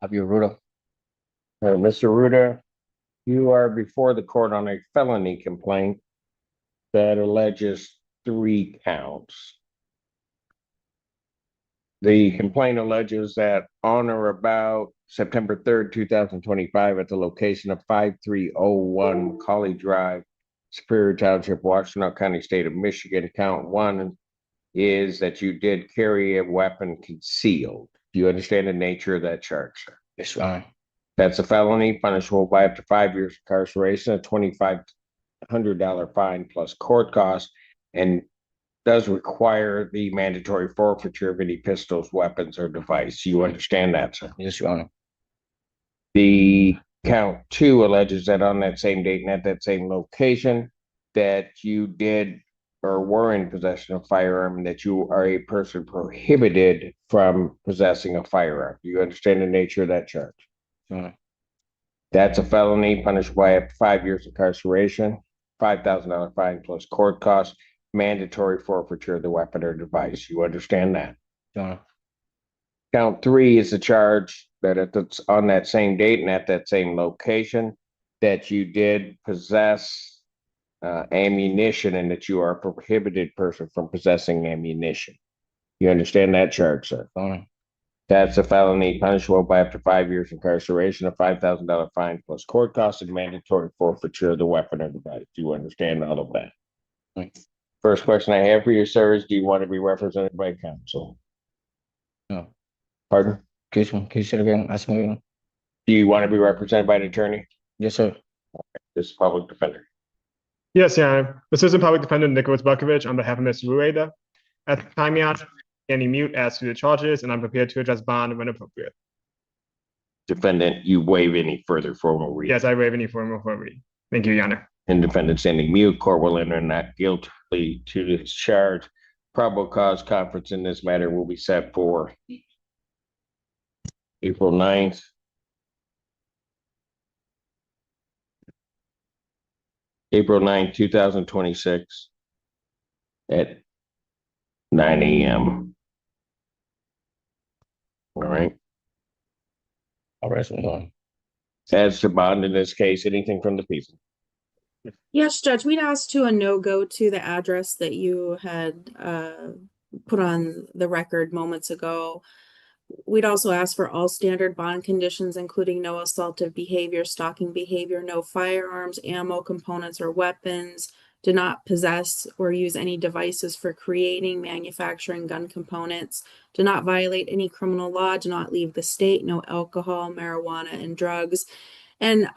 Have you, Ruda? Mr. Ruda, you are before the court on a felony complaint that alleges 3 counts. The complaint alleges that on or about September 3rd, 2025, at the location of 5301 Colley Drive, Superior Township, Washtenaw County, State of Michigan, count one is that you did carry a weapon concealed. Do you understand the nature of that charge, sir? Yes, Your Honor. That's a felony, punishable by up to 5 years incarceration, a $2,500 fine plus court costs, and does require the mandatory forfeiture of any pistols, weapons, or device. You understand that, sir? Yes, Your Honor. The count two alleges that on that same date and at that same location, that you did or were in possession of a firearm and that you are a person prohibited from possessing a firearm. Do you understand the nature of that charge? Your Honor. That's a felony, punished by up to 5 years incarceration, $5,000 fine plus court costs, mandatory forfeiture of the weapon or device. You understand that? Your Honor. Count three is the charge that on that same date and at that same location, that you did possess ammunition and that you are a prohibited person from possessing ammunition. You understand that charge, sir? Your Honor. That's a felony, punishable by up to 5 years incarceration, a $5,000 fine plus court costs, and mandatory forfeiture of the weapon or device. Do you understand all of that? Thanks. First question I have for you, sir, is do you want to be represented by counsel? No. Pardon? Can you say it again? Ask me again. Do you want to be represented by an attorney? Yes, sir. This is public defender. Yes, Your Honor. Assistant Public Defender Nicholas Bukovich on behalf of Mr. Ruda. At the time, Your Honor, any mute as to the charges, and I'm prepared to address bond when appropriate. Defendant, you waive any further formal reading. Yes, I waive any formal reading. Thank you, Your Honor. And defendant standing mute, court will enter not guilty to this charge. Probable cause conference in this matter will be set for April 9th. April 9th, 2026 at 9 a.m. All right. All right, Your Honor. As to bond in this case, anything from the people? Yes, Judge, we'd asked to a no-go to the address that you had put on the record moments ago. We'd also ask for all standard bond conditions, including no assaultive behavior, stalking behavior, no firearms, ammo, components, or weapons, do not possess or use any devices for creating, manufacturing gun components, do not violate any criminal law, do not leave the state, no alcohol, marijuana, and drugs. And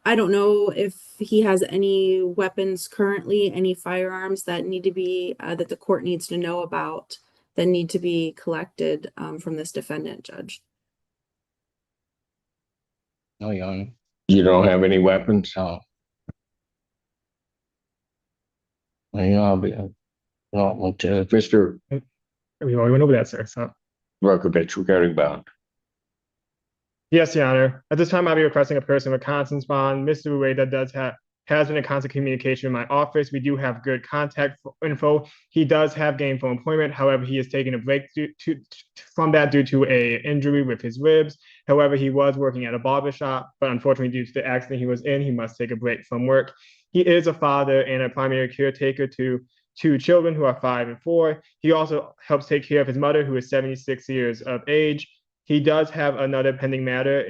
I don't know if he has any weapons currently, any firearms that need to be, that the court needs to know about, that need to be collected from this defendant, Judge. No, Your Honor. You don't have any weapons? No. Well, you know, I'll be, no, I went to, Mr. We already went over that, sir. So, Rokovich regarding bond. yes, Your Honor. At this time, I'll be requesting a person with conscience bond. Mr. Rueda has been in constant communication with my office. We do have good contact info. He does have gainful employment. However, he has taken a break from that due to a injury with his ribs. However, he was working at a barbershop, but unfortunately, due to the accident he was in, he must take a break from work. He is a father and a primary caretaker to 2 children who are 5 and 4. He also helps take care of his mother, who is 76 years of age. He does have another pending matter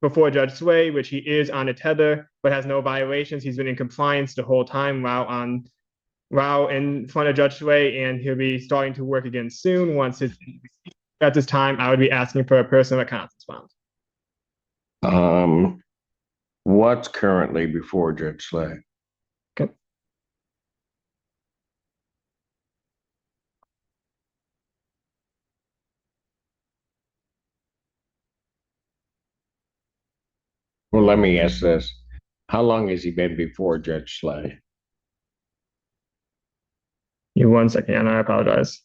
before Judge Sway, which he is on a tether, but has no violations. He's been in compliance the whole time while in front of Judge Sway, and he'll be starting to work again soon. At this time, I would be asking for a person with conscience bond. What's currently before Judge Slay? Okay. Well, let me ask this. How long has he been before Judge Slay? You 1 second, and I apologize.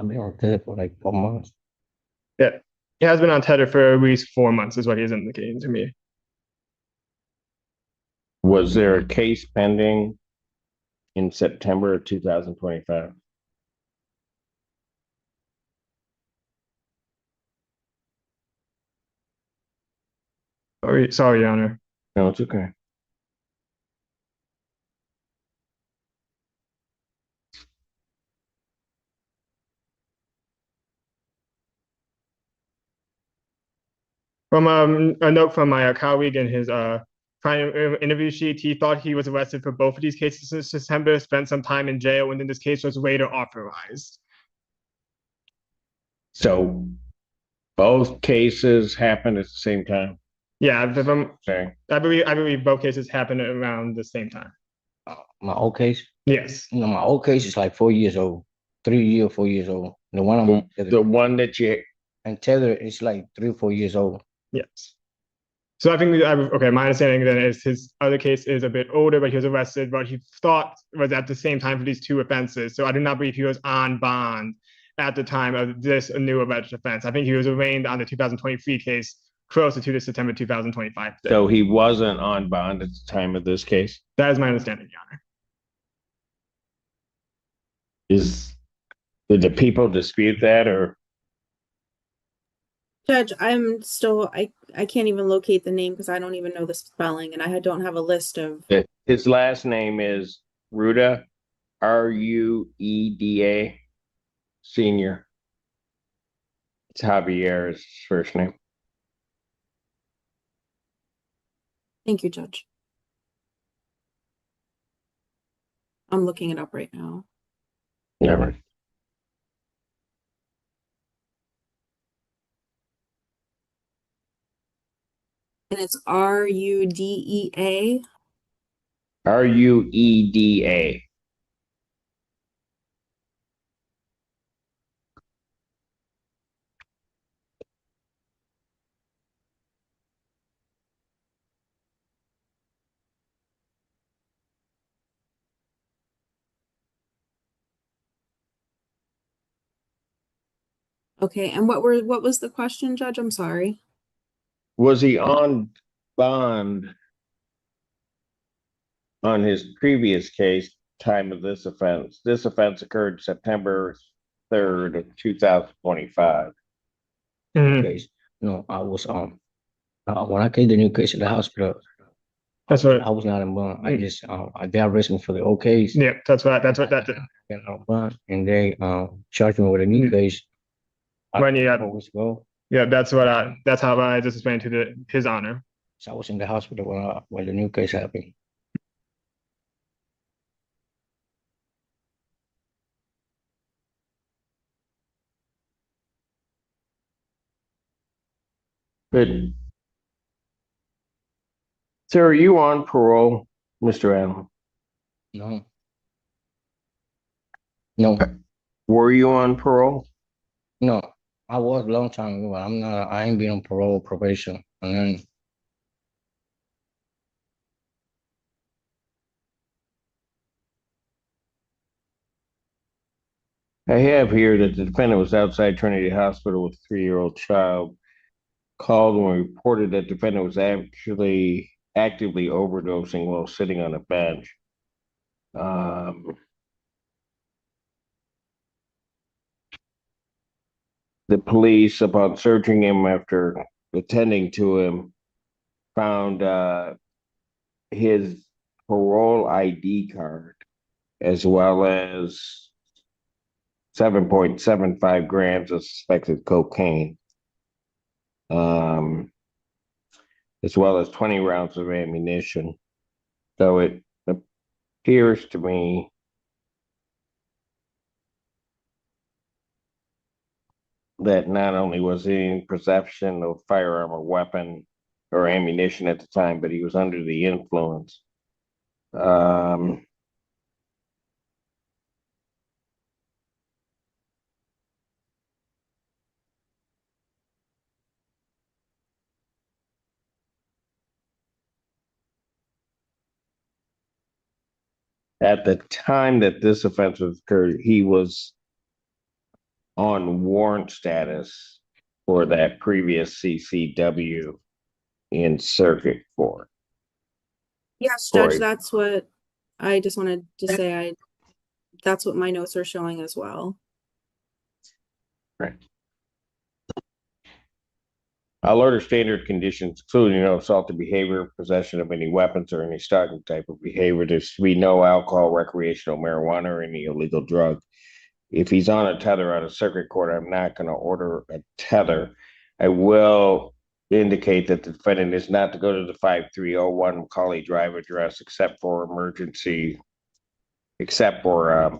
I've been on tether for like 4 months. Yeah, he has been on tether for at least 4 months, is what he is indicating to me. Was there a case pending in September of 2025? Sorry, Your Honor. No, it's okay. From a note from my colleague in his final interview sheet, he thought he was arrested for both of these cases since December, spent some time in jail, and then this case was later authorized. So both cases happened at the same time. Yeah, Okay. I believe both cases happened around the same time. My old case, Yes. you know, my old case is like 4 years old, 3 years, 4 years old. The one I'm on The one that you and tether is like 3 or 4 years old. Yes. So I think okay. My understanding then is his other case is a bit older, but he was arrested, but he thought was at the same time for these two offenses. So I do not believe he was on bond at the time of this new alleged offense. I think he was arraigned on the 2023 case closer to the September 2025 date. So he wasn't on bond at the time of this case. That is my understanding, Your Honor. Did the people dispute that, or Judge, I'm still, I can't even locate the name because I don't even know the spelling and I don't have a list of, his last name is Ruda, Rueda, Senior. It's Javier is his first name. thank you, Judge. I'm looking it up right now. Never. And it's Rudea. Rueda. Okay, and what was the question, Judge? I'm sorry. Was he on bond on his previous case, time of this offense? This offense occurred September 3rd of 2025. Case. No, I was when I came to the new case at the hospital. That's what. I was not in bond. I just they arrested me for the old case. Yeah, that's what that did. And bond, and they charged me with a new case. When you had, weeks ago. yeah, that's how I just explained to his honor. So I was in the hospital when the new case happened. But, sir, are you on parole, Mr. Allen? No. No. Were you on parole? No. I was a long time ago. I'm not. I ain't been on parole, probation, and then. I have here that the defendant was outside Trinity Hospital with a 3-year-old child. Called and reported that the defendant was actually actively overdosing while sitting on a bench. The police, upon searching him after attending to him, found his parole ID card as well as 7.75 grams of suspected cocaine, as well as 20 rounds of ammunition. So it appears to me that not only was he in possession of firearm or weapon or ammunition at the time, but he was under the influence. At the time that this offense was occurred, he was on warrant status for that previous CCW in circuit court. Yes, Judge, Right. that's what I just wanted to say. That's what my notes are showing as well. Right. I'll order standard conditions, including no assaultive behavior, possession of any weapons or any stalking type of behavior. There's to be no alcohol, recreational marijuana, or any illegal drug. If he's on a tether on a circuit court, I'm not going to order a tether. I will indicate that the defendant is not to go to the 5301 Macaulay Drive address except for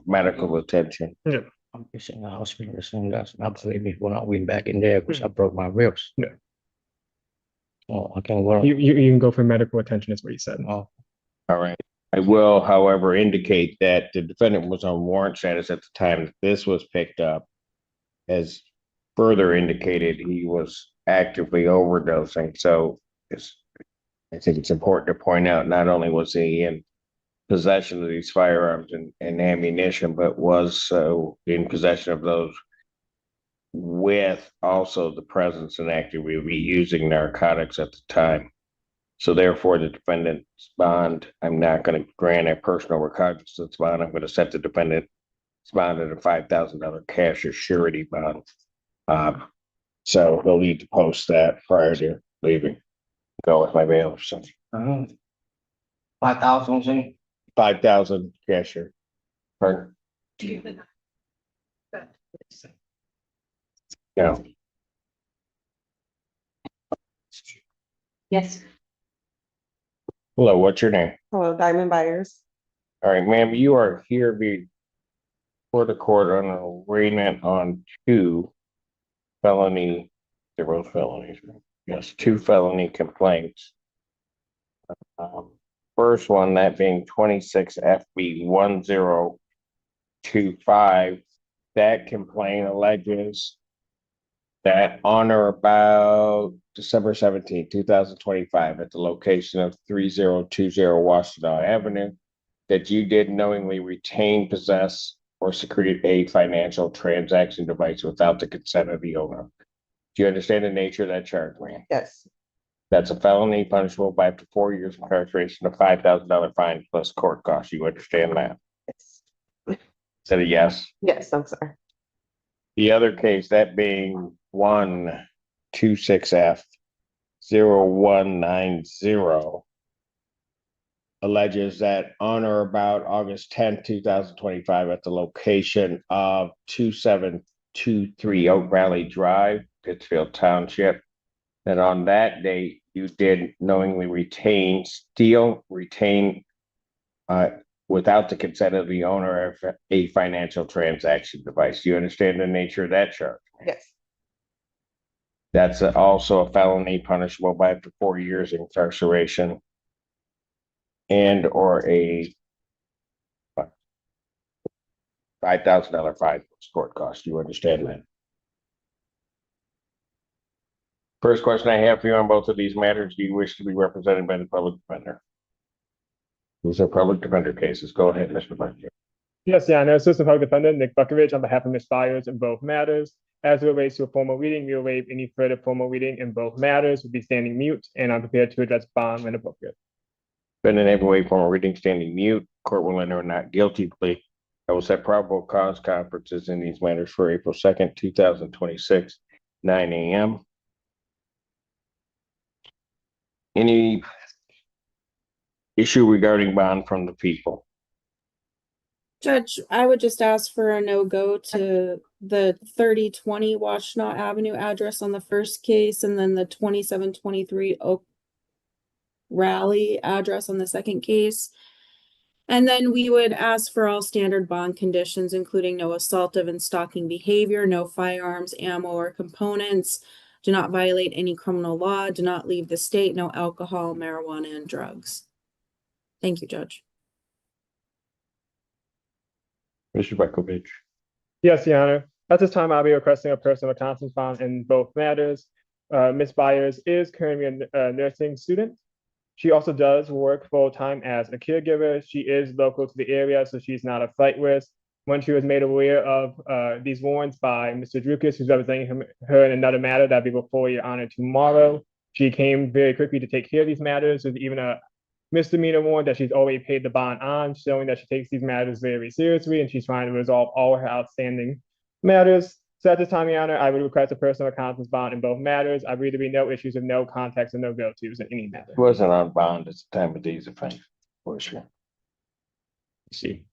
medical attention. I'm just in the hospital, and that's not believe me when I went back in there because I broke my ribs. Yeah. Oh, I can't go. You can go for medical attention, is what you said. Oh, All right. I will, however, indicate that the defendant was on warrant status at the time that this was picked up. As further indicated, he was actively overdosing. So I think it's important to point out, not only was he in possession of these firearms and ammunition, but was so in possession of those with also the presence and actively using narcotics at the time. So therefore, the defendant's bond, I'm not going to grant a personal recognizance bond. I'm going to set the defendant's bond at a $5,000 cash or surety bond. So he'll need to post that prior to leaving. Go with my bailiff. So 5,000, see? 5,000 cash or pardon? No. Yes. Hello, what's your name? Hello, Diamond Buyers. All right, ma'am, you are here before the court on an arraignment on two felonies. Yes, two felony complaints. First one, that being 26 FB 1025. That complaint alleges that on or about December 17, 2025, at the location of 3020 Washington Avenue, that you did knowingly retain, possess, or secrete a financial transaction device without the consent of the owner. Do you understand the nature of that charge, ma'am? Yes. That's a felony punishable by up to 4 years incarceration, a $5,000 fine plus court costs. You understand that? Yes. Is that a yes? Yes, I'm sorry. The other case, that being 126F 0190, alleges that on or about August 10th, 2025, at the location of 2723 Oak Valley Drive, Pittsfield Township, that on that date you did knowingly retain without the consent of the owner of a financial transaction device. Do you understand the nature of that charge? Yes. That's also a felony punishable by up to 4 years incarceration and or a $5,000 fine plus court cost. Do you understand that? First question I have for you on both of these matters, do you wish to be represented by the public defender? These are public defender cases. Go ahead, Mr. Buckley. Yes, Your Honor. Assistant Public Defender Nick Buckovich on behalf of Ms. Byers in both matters. As it relates to a formal reading, we will waive any further formal reading in both matters. We'll be standing mute, and I'm prepared to address bond when appropriate. Defendant able to waive formal reading, standing mute. Court will enter a not guilty plea. I will set probable cause conferences in these matters for April 2nd, 2026, 9 a.m. Any issue regarding bond from the people? Judge, I would just ask for a no-go to the 3020 Washtenaw Avenue address on the first case, and then the 2723 Oak Rally address on the second case. And then we would ask for all standard bond conditions, including no assaultive and stalking behavior, no firearms, ammo, or components, do not violate any criminal law, do not leave the state, no alcohol, marijuana, and drugs. Thank you, Judge. Mr. Bekovich. Yes, Your Honor. At this time, I'll be requesting a personal conscience bond in both matters. Ms. Byers is currently a nursing student. She also does work full-time as a caregiver. She is local to the area, so she's not a flight risk. When she was made aware of these warrants by Mr. Drukas, who's representing her in another matter that'll be before Your Honor tomorrow, she came very quickly to take care of these matters. There's even a misdemeanor warrant that she's already paid the bond on, showing that she takes these matters very seriously and she's trying to resolve all her outstanding matters. So at this time, Your Honor, I would request a personal conscience bond in both matters. I believe there be no issues of no context and no go-tos in any matter. He wasn't on bond at the time of these offenses, for sure. See.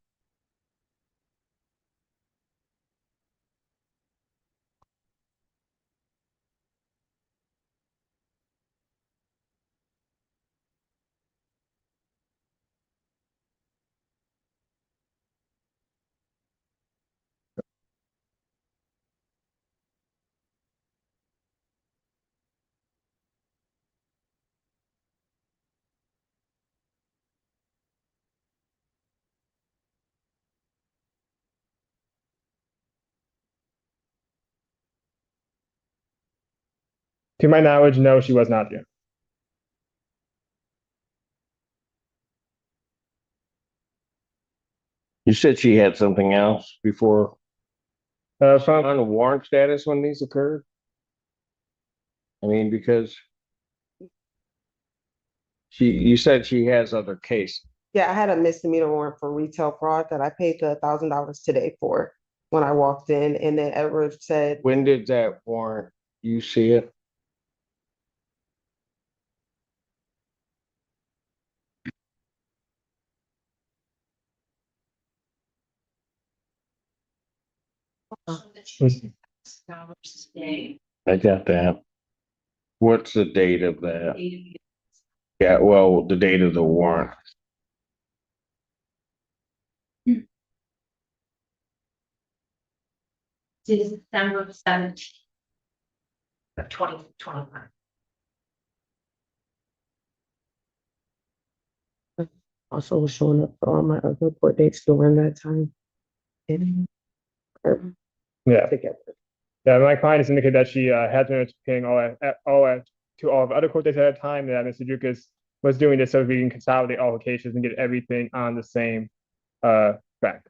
To my knowledge, no, she was not here. You said she had something else before From on the warrant status when these occurred? I mean, because you said she has other cases. Yeah, I had a misdemeanor warrant for retail fraud that I paid the $1,000 today for when I walked in, and then Edward said, When did that warrant, you see it? I got that. What's the date of that? Yeah, well, the date of the warrant. December 17th, 2021. also was showing up for all my other court dates during that time. And, yeah, together. yeah, my client has indicated that she has been paying to all of other court dates at a time. That Mr. Dukas was doing this so we can consolidate all the cases and get everything on the same track.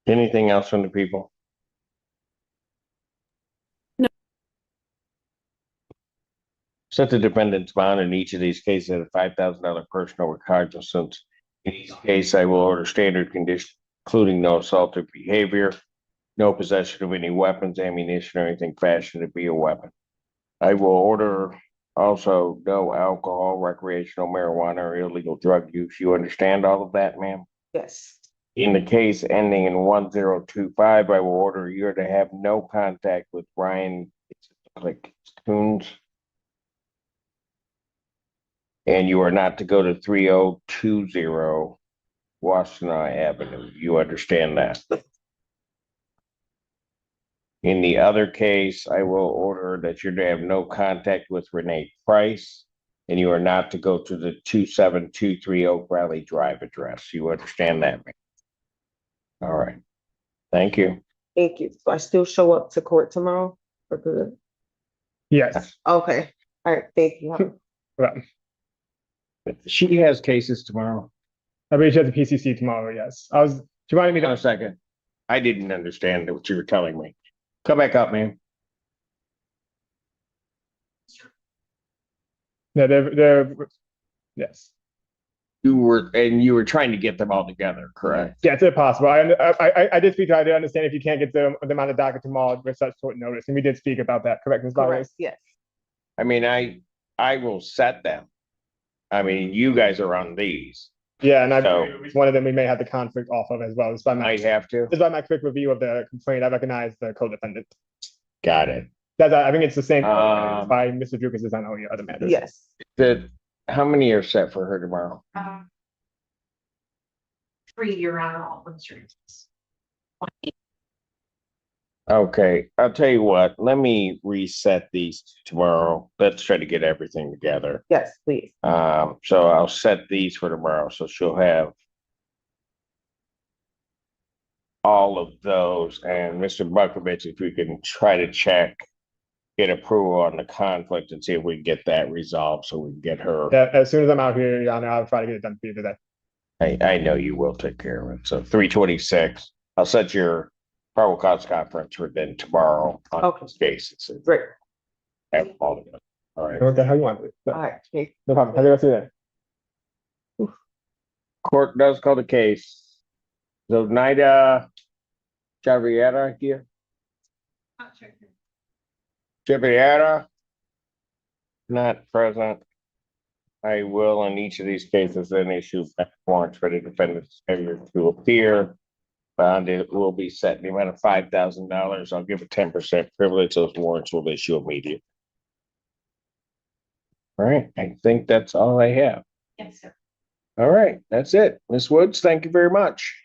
Anything else from the people? No. Set the defendant's bond in each of these cases at a $5,000 personal recognizance. In each case, I will order standard conditions, including no assaultive behavior, no possession of any weapons, ammunition, or anything fashioned to be a weapon. I will order also no alcohol, recreational marijuana, or illegal drug use. You understand all of that, ma'am? Yes, In the case ending in 1025, I will order you to have no contact with Brian Coons. And you are not to go to 3020 Washtenaw Avenue. You understand that? In the other case, I will order that you're to have no contact with Renee Price, and you are not to go to the 2723 Oak Valley Drive address. You understand that, ma'am? All right. Thank you. thank you. So I still show up to court tomorrow for good? Yes. Okay, all right, thank you. Well, She has cases tomorrow. I believe she has a PCC tomorrow. Yes. She wanted me Hang on to. a second. I didn't understand what you were telling me. Come back up, man. No, they're yes. You were trying to get them all together, correct? Yeah, it's impossible. I did speak to her. I did understand if you can't get them on the docket tomorrow with such short notice, and we did speak about that. Correct, Ms. Byers? Correct, yes. I mean, I will set them. I mean, you guys are on these. Yeah, and So- it's one of them we may have the conflict off of as well. Just by my Might have to. quick review of the complaint, I recognize the co-defendant. Got it. I think it's the same Um, by Mr. Dukas is on all your other matters. Yes, How many are set for her tomorrow? 3 year on all insurance. Okay, I'll tell you what, let me reset these tomorrow. Let's try to get everything together. yes, please. So I'll set these for tomorrow, so she'll have all of those, and Mr. Bukovich, if we can try to get approval on the conflict and see if we can get that resolved, so we can get her. Yeah, as soon as I'm out here, Your Honor, I'll try to get it done for you today. I know you will take care of it, so 326, I'll set your probable cause conference for then tomorrow on Okay. this case. Great, Have all of it. All right. Okay, how you want it? all right, thank No problem. Have a good rest of your day. Court does call the case. Zonaida Javiera here. Javiera. Not present. I will, in each of these cases, then issue warrants for the defendant's failure to appear. Bond it will be set in the amount of $5,000. I'll give a 10% privilege. Those warrants will issue immediately. All right, I think that's all I have. Yes, sir. All right, that's it. Ms. Woods, thank you very much.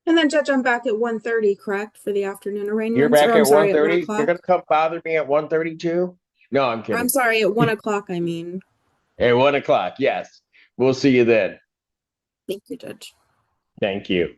And then Judge, I'm back at 1:30, correct, for the afternoon arraignments? You're back Or I'm at sorry, 1:30? 1 You're o'clock? gonna come bother me at 1:32? No, I'm I'm kidding. sorry, at 1 o'clock, I mean. At 1 o'clock, yes. We'll see you then. Thank you, Judge. Thank you.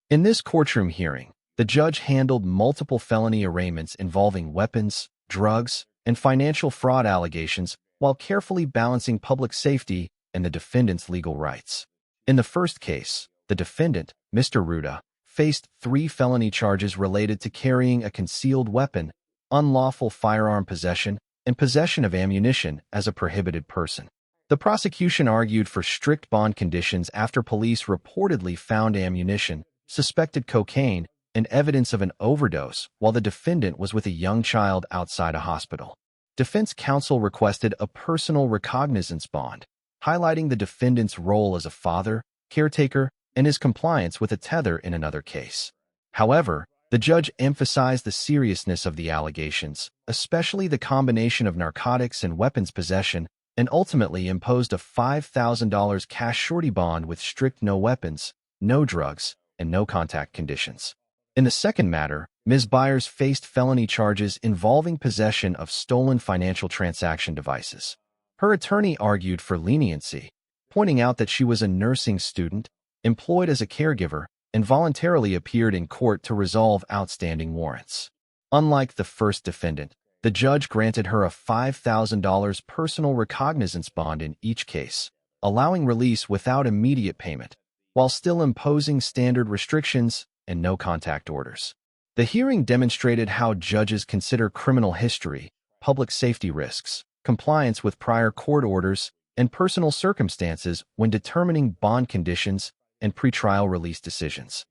In this courtroom hearing, the judge handled multiple felony arraignments involving weapons, drugs, and financial fraud allegations while carefully balancing public safety and the defendant's legal rights. In the first case, the defendant, Mr. Ruda, faced 3 felony charges related to carrying a concealed weapon, unlawful firearm possession, and possession of ammunition as a prohibited person. The prosecution argued for strict bond conditions after police reportedly found ammunition, suspected cocaine, and evidence of an overdose while the defendant was with a young child outside a hospital. Defense counsel requested a personal recognizance bond, highlighting the defendant's role as a father, caretaker, and his compliance with a tether in another case. However, the judge emphasized the seriousness of the allegations, especially the combination of narcotics and weapons possession, and ultimately imposed a $5,000 cash surety bond with strict no weapons, no drugs, and no contact conditions. In the second matter, Ms. Byers faced felony charges involving possession of stolen financial transaction devices. Her attorney argued for leniency, pointing out that she was a nursing student, employed as a caregiver, and voluntarily appeared in court to resolve outstanding warrants. Unlike the first defendant, the judge granted her a $5,000 personal recognizance bond in each case, allowing release without immediate payment, while still imposing standard restrictions and no contact orders. The hearing demonstrated how judges consider criminal history, public safety risks, compliance with prior court orders, and personal circumstances when determining bond conditions and pretrial release decisions.